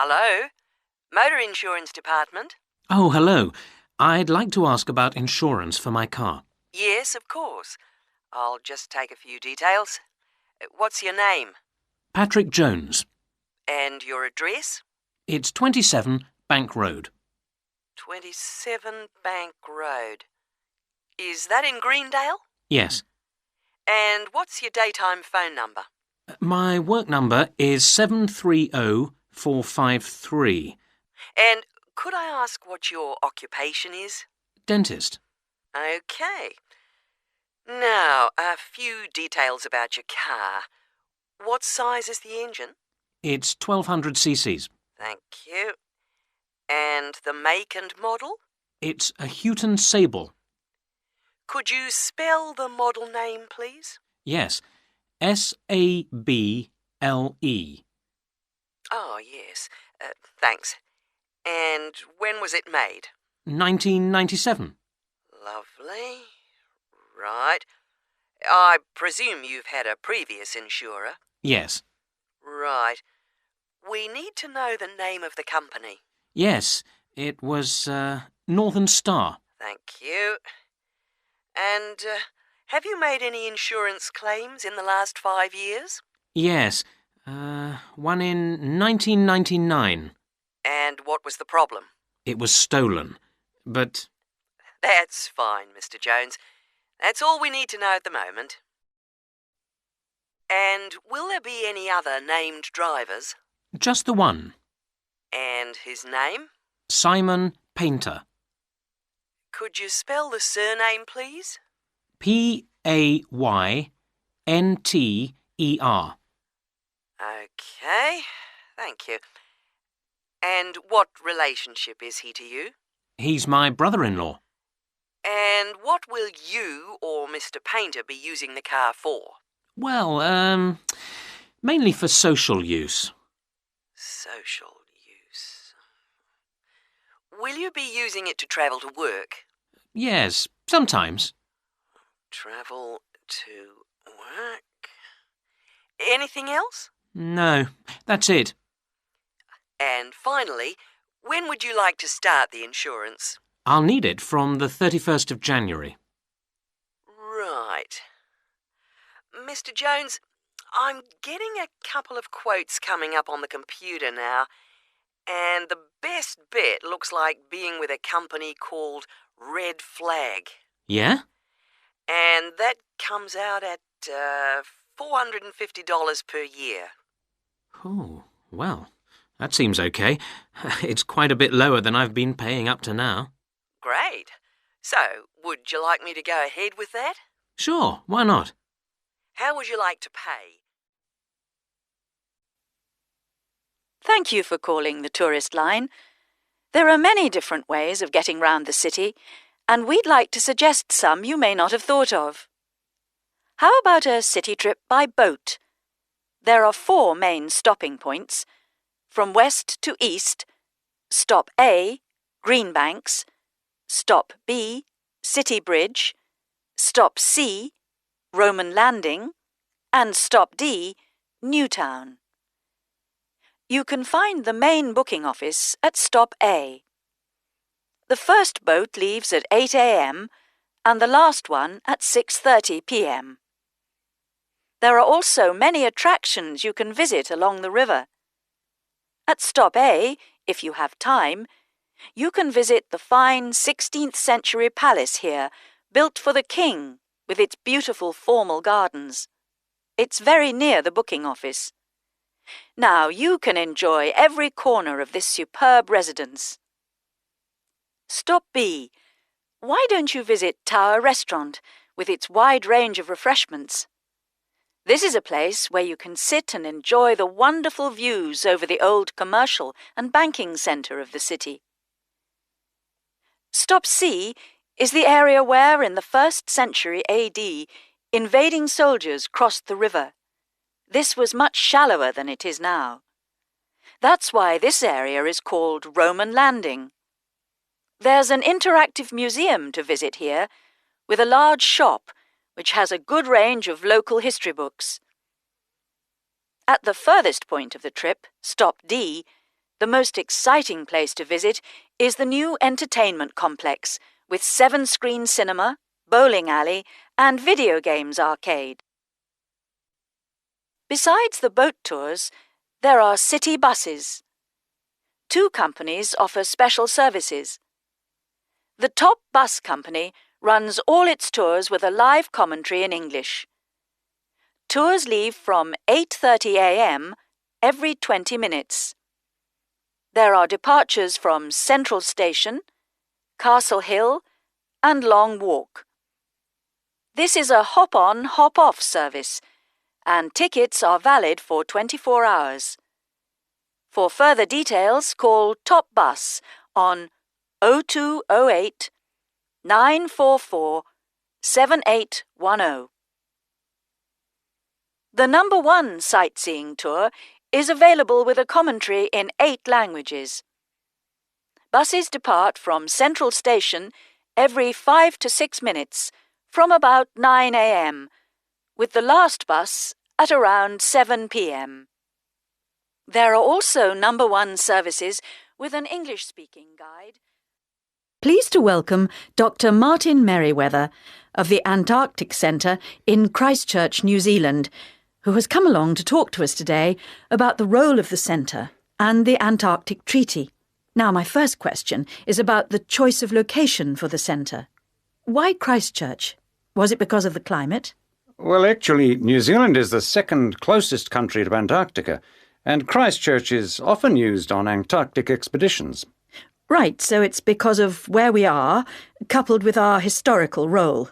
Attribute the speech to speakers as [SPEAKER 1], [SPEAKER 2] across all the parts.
[SPEAKER 1] Hello? Motor Insurance Department?
[SPEAKER 2] Oh, hello. I'd like to ask about insurance for my car.
[SPEAKER 1] Yes, of course. I'll just take a few details. What's your name?
[SPEAKER 2] Patrick Jones.
[SPEAKER 1] And your address?
[SPEAKER 2] It's 27 Bank Road.
[SPEAKER 1] 27 Bank Road. Is that in Greendale?
[SPEAKER 2] Yes.
[SPEAKER 1] And what's your daytime phone number?
[SPEAKER 2] My work number is 730453.
[SPEAKER 1] And could I ask what your occupation is?
[SPEAKER 2] Dentist.
[SPEAKER 1] Okay. Now, a few details about your car. What size is the engine?
[SPEAKER 2] It's 1200 cc's.
[SPEAKER 1] Thank you. And the make and model?
[SPEAKER 2] It's a Houghton Sable.
[SPEAKER 1] Could you spell the model name, please?
[SPEAKER 2] Yes. Sable.
[SPEAKER 1] Oh, yes. Thanks. And when was it made?
[SPEAKER 2] 1997.
[SPEAKER 1] Lovely. Right. I presume you've had a previous insurer?
[SPEAKER 2] Yes.
[SPEAKER 1] Right. We need to know the name of the company.
[SPEAKER 2] Yes, it was Northern Star.
[SPEAKER 1] Thank you. And have you made any insurance claims in the last 5 years?
[SPEAKER 2] Yes. One in 1999.
[SPEAKER 1] And what was the problem?
[SPEAKER 2] It was stolen. But
[SPEAKER 1] That's fine, Mr. Jones. That's all we need to know at the moment. And will there be any other named drivers?
[SPEAKER 2] just the one.
[SPEAKER 1] And his name?
[SPEAKER 2] Simon Painter.
[SPEAKER 1] Could you spell the surname, please?
[SPEAKER 2] Paynter.
[SPEAKER 1] Okay, thank you. And what relationship is he to you?
[SPEAKER 2] He's my brother-in-law.
[SPEAKER 1] And what will you or Mr. Painter be using the car for?
[SPEAKER 2] Well, mainly for social use.
[SPEAKER 1] Social use. Will you be using it to travel to work?
[SPEAKER 2] Yes, sometimes.
[SPEAKER 1] Travel to work. Anything else?
[SPEAKER 2] No, that's it.
[SPEAKER 1] And finally, when would you like to start the insurance?
[SPEAKER 2] I'll need it from the 31st of January.
[SPEAKER 1] Right. Mr. Jones, I'm getting a couple of quotes coming up on the computer now, and the best bet looks like being with a company called Red Flag.
[SPEAKER 2] Yeah?
[SPEAKER 1] And that comes out at $450 per year.
[SPEAKER 2] Oh, well, that seems okay. It's quite a bit lower than I've been paying up to now.
[SPEAKER 1] Great. So, would you like me to go ahead with that?
[SPEAKER 2] Sure, why not?
[SPEAKER 1] How would you like to pay?
[SPEAKER 3] Thank you for calling the tourist line. There are many different ways of getting round the city, and we'd like to suggest some you may not have thought of. How about a city trip by boat? There are 4 main stopping points. From west to east, Stop A, Greenbanks, Stop B, City Bridge, Stop C, Roman Landing, and Stop D, Newtown. You can find the main booking office at Stop A. The first boat leaves at 8 a.m. and the last one at 6:30 p.m. There are also many attractions you can visit along the river. At Stop A, if you have time, you can visit the fine 16th century palace here, built for the king, with its beautiful formal gardens. It's very near the booking office. Now you can enjoy every corner of this superb residence. Stop B. Why don't you visit Tower Restaurant with its wide range of refreshments? This is a place where you can sit and enjoy the wonderful views over the old commercial and banking centre of the city. Stop C is the area where, in the 1st century AD, invading soldiers crossed the river. This was much shallower than it is now. That's why this area is called Roman Landing. There's an interactive museum to visit here, with a large shop which has a good range of local history books. At the furthest point of the trip, Stop D, The most exciting place to visit is the new entertainment complex with 7-screen cinema, bowling alley, and video games arcade. Besides the boat tours, there are city buses. 2 companies offer special services. The top bus company runs all its tours with a live commentary in English. Tours leave from 8:30 a.m. every 20 minutes. There are departures from Central Station, Castle Hill, and Long Walk. This is a hop-on, hop-off service, and tickets are valid for 24 hours. For further details, call Top Bus on 0208 944 7810. The number 1 sightseeing tour is available with a commentary in 8 languages. Buses depart from Central Station every 5 to 6 minutes from about 9 a.m., with the last bus at around 7 p.m. There are also number 1 services with an English-speaking guide. Pleased to welcome Dr. Martin Merriweather of the Antarctic Centre in Christchurch, New Zealand, who has come along to talk to us today about the role of the centre and the Antarctic Treaty. Now, my first question is about the choice of location for the centre. Why Christchurch? Was it because of the climate?
[SPEAKER 4] Well, actually, New Zealand is the second closest country to Antarctica, and Christchurch is often used on Antarctic expeditions.
[SPEAKER 3] Right, so it's because of where we are, coupled with our historical role.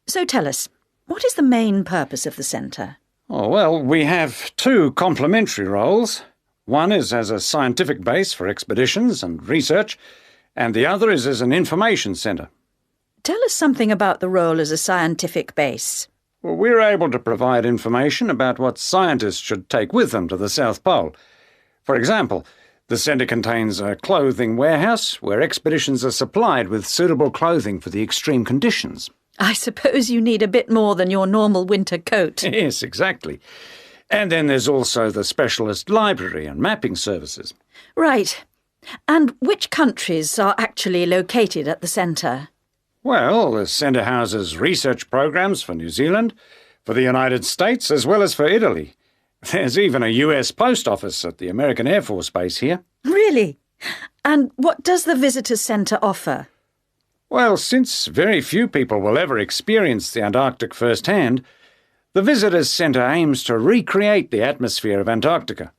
[SPEAKER 3] So tell us, what is the main purpose of the centre?
[SPEAKER 4] Oh, well, we have 2 complementary roles. One is as a scientific base for expeditions and research, and the other is as an information centre.
[SPEAKER 3] Tell us something about the role as a scientific base.
[SPEAKER 4] Well, we're able to provide information about what scientists should take with them to the South Pole. For example, the centre contains a clothing warehouse where expeditions are supplied with suitable clothing for the extreme conditions.
[SPEAKER 3] I suppose you need a bit more than your normal winter coat.
[SPEAKER 4] Yes, exactly. And then there's also the specialist library and mapping services.
[SPEAKER 3] Right. And which countries are actually located at the centre?
[SPEAKER 4] Well, the centre houses research programs for New Zealand, for the United States, as well as for Italy. There's even a US post office at the American Air Force Base here.
[SPEAKER 3] Really? And what does the Visitors Centre offer?
[SPEAKER 4] Well, since very few people will ever experience the Antarctic firsthand, the Visitors Centre aims to recreate the atmosphere of Antarctica.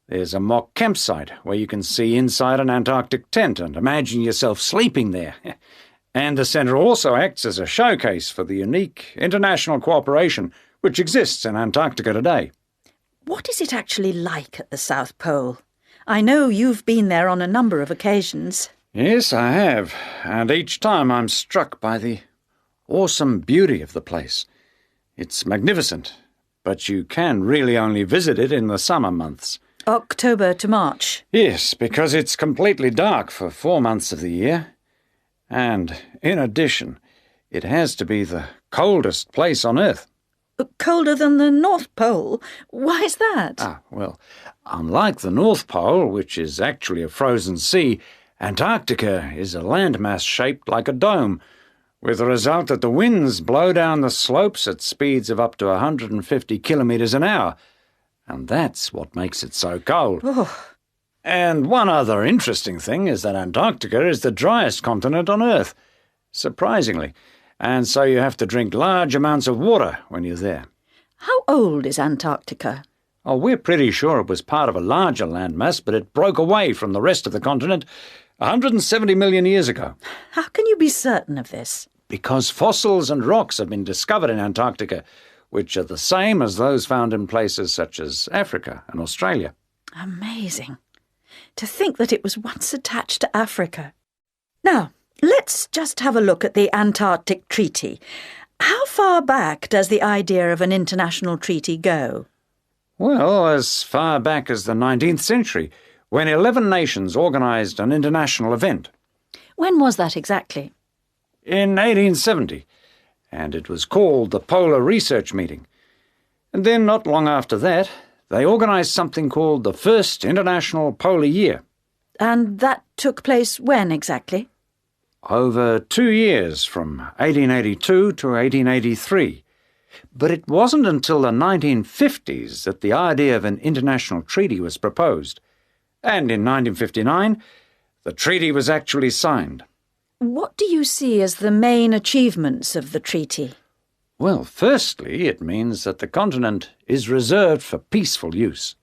[SPEAKER 4] There's a mock campsite where you can see inside an Antarctic tent and imagine yourself sleeping there. And the centre also acts as a showcase for the unique international cooperation which exists in Antarctica today.
[SPEAKER 3] What is it actually like at the South Pole? I know you've been there on a number of occasions.
[SPEAKER 4] Yes, I have, and each time I'm struck by the awesome beauty of the place. It's magnificent, but you can really only visit it in the summer months.
[SPEAKER 3] October to March?
[SPEAKER 4] Yes, because it's completely dark for 4 months of the year. And, in addition, it has to be the coldest place on Earth.
[SPEAKER 3] Colder than the North Pole? Why is that?
[SPEAKER 4] Well, unlike the North Pole, which is actually a frozen sea, Antarctica is a landmass shaped like a dome, with the result that the winds blow down the slopes at speeds of up to 150 kilometres an hour. And that's what makes it so cold.
[SPEAKER 3] Oh.
[SPEAKER 4] And one other interesting thing is that Antarctica is the driest continent on Earth, surprisingly, and so you have to drink large amounts of water when you're there.
[SPEAKER 3] How old is Antarctica?
[SPEAKER 4] Oh, we're pretty sure it was part of a larger landmass, but it broke away from the rest of the continent 170 million years ago.
[SPEAKER 3] How can you be certain of this?
[SPEAKER 4] Because fossils and rocks have been discovered in Antarctica, which are the same as those found in places such as Africa and Australia.
[SPEAKER 3] Amazing. To think that it was once attached to Africa. Now, let's just have a look at the Antarctic Treaty. How far back does the idea of an international treaty go?
[SPEAKER 4] Well, as far back as the 19th century, when 11 nations organised an international event.
[SPEAKER 3] When was that exactly?
[SPEAKER 4] In 1870, and it was called the Polar Research Meeting. And then, not long after that, they organised something called the First International Polar Year.
[SPEAKER 3] And that took place when exactly?
[SPEAKER 4] Over 2 years, from 1882 to 1883. But it wasn't until the 1950s that the idea of an international treaty was proposed. And in 1959, the treaty was actually signed.
[SPEAKER 3] What do you see as the main achievements of the treaty?
[SPEAKER 4] Well, firstly, it means that the continent is reserved for peaceful use.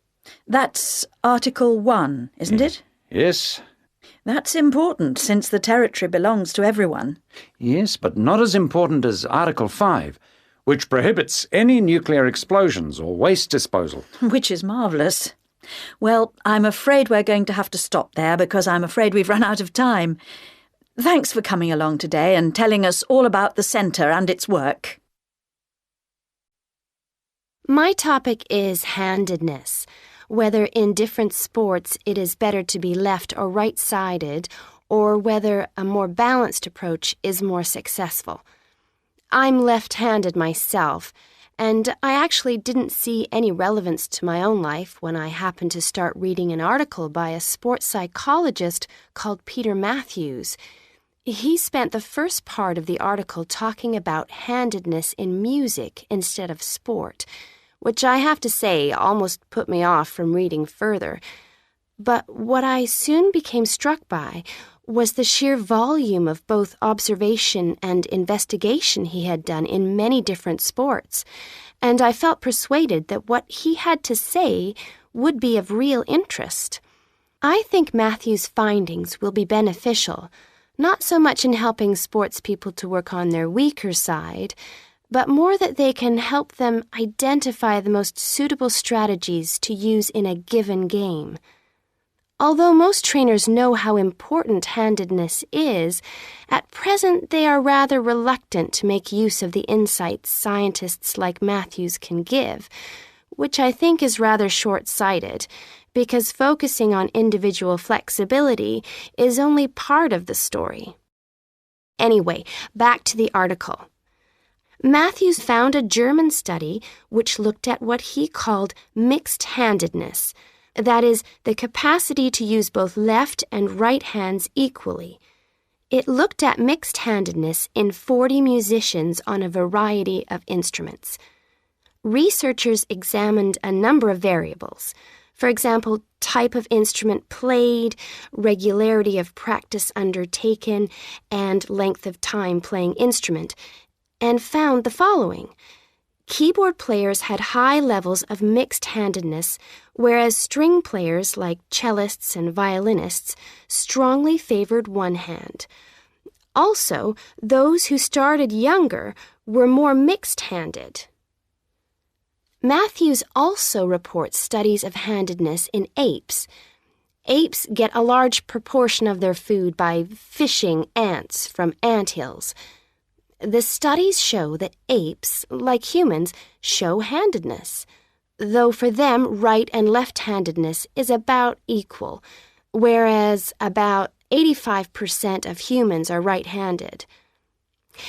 [SPEAKER 3] That's Article 1, isn't it?
[SPEAKER 4] Yes.
[SPEAKER 3] That's important, since the territory belongs to everyone.
[SPEAKER 4] Yes, but not as important as Article 5, which prohibits any nuclear explosions or waste disposal.
[SPEAKER 3] Which is marvellous. Well, I'm afraid we're going to have to stop there because I'm afraid we've run out of time. Thanks for coming along today and telling us all about the centre and its work.
[SPEAKER 5] My topic is handedness, whether in different sports it is better to be left or right-sided, or whether a more balanced approach is more successful. I'm left-handed myself, and I actually didn't see any relevance to my own life when I happened to start reading an article by a sports psychologist called Peter Matthews. He spent the first part of the article talking about handedness in music instead of sport, which I have to say almost put me off from reading further. But what I soon became struck by was the sheer volume of both observation and investigation he had done in many different sports, and I felt persuaded that what he had to say would be of real interest. I think Matthew's findings will be beneficial, not so much in helping sports people to work on their weaker side, but more that they can help them identify the most suitable strategies to use in a given game. Although most trainers know how important handedness is, at present they are rather reluctant to make use of the insights scientists like Matthews can give, which I think is rather short-sighted, because focusing on individual flexibility is only part of the story. Anyway, back to the article. Matthews found a German study which looked at what he called mixed-handedness, that is, the capacity to use both left and right hands equally. It looked at mixed-handedness in 40 musicians on a variety of instruments. Researchers examined a number of variables. For example, type of instrument played, regularity of practice undertaken, and length of time playing instrument, and found the following. Keyboard players had high levels of mixed-handedness, whereas string players like cellists and violinists strongly favored one hand. Also, those who started younger were more mixed-handed. Matthews also reports studies of handedness in apes. Apes get a large proportion of their food by fishing ants from anthills. The studies show that apes, like humans, show handedness, though for them right and left-handedness is about equal, whereas about 85% of humans are right-handed.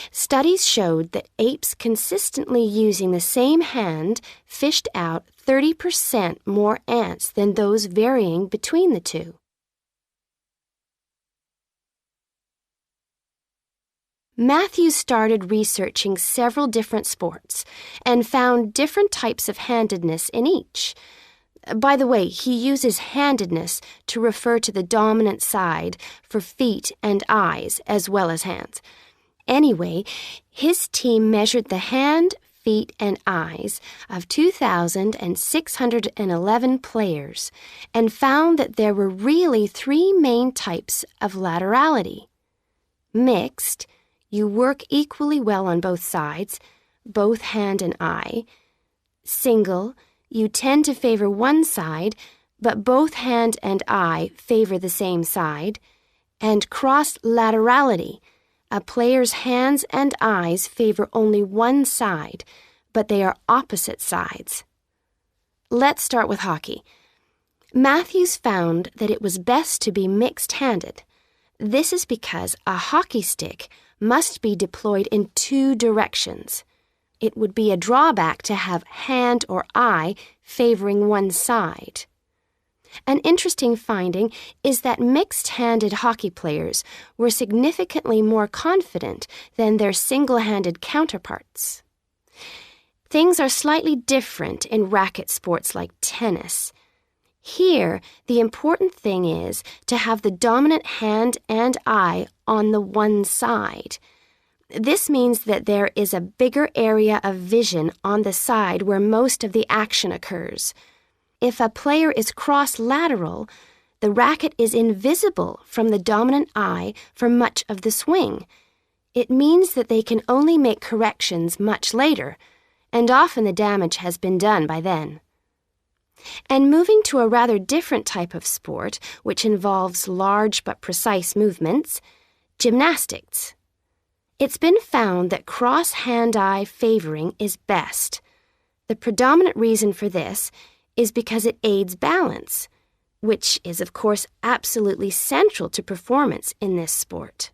[SPEAKER 5] Studies showed that apes consistently using the same hand fished out 30% more ants than those varying between the two. Matthews started researching several different sports and found different types of handedness in each. By the way, he uses handedness to refer to the dominant side for feet and eyes as well as hands. Anyway, his team measured the hand, feet, and eyes of 2,611 players and found that there were really three main types of laterality. Mixed, you work equally well on both sides, both hand and eye. Single, you tend to favor one side, but both hand and eye favor the same side. And cross-laterality, a player's hands and eyes favor only one side, but they are opposite sides. Let's start with hockey. Matthews found that it was best to be mixed-handed. This is because a hockey stick must be deployed in two directions. it would be a drawback to have hand or eye favoring one side. An interesting finding is that mixed-handed hockey players were significantly more confident than their single-handed counterparts. Things are slightly different in racket sports like tennis. Here, the important thing is to have the dominant hand and eye on the one side. This means that there is a bigger area of vision on the side where most of the action occurs. If a player is cross-lateral, the racket is invisible from the dominant eye for much of the swing. It means that they can only make corrections much later, and often the damage has been done by then. And moving to a rather different type of sport, which involves large but precise movements, gymnastics. It's been found that cross-hand-eye favoring is best. The predominant reason for this is because it aids balance, which is, of course, absolutely central to performance in this sport.